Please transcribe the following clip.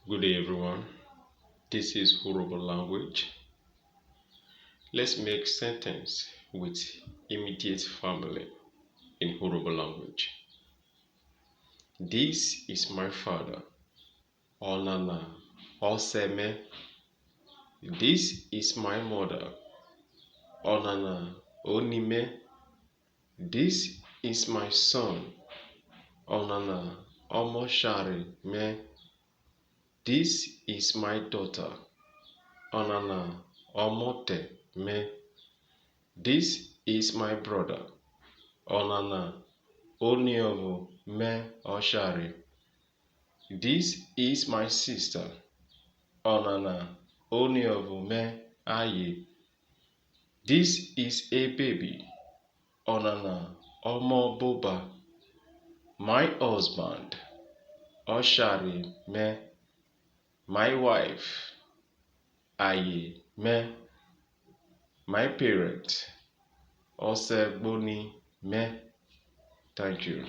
Good day, everyone. This is Urhobo language. Let's make sentence with immediate family in Urhobo language. This is my father. Onana. Oseme. This is my mother. Onana. Onime. This is my son. Onana. Omoshari me. This is my daughter. Onana. Omote me. This is my brother. Onana. Oniovo me Oshari. This is my sister. Onana. Oniovo me Aye. This is a baby. Onana. Omo Boba. My husband. Oshari me. My wife. Aye me. My parent. Osegboni me. Thank you.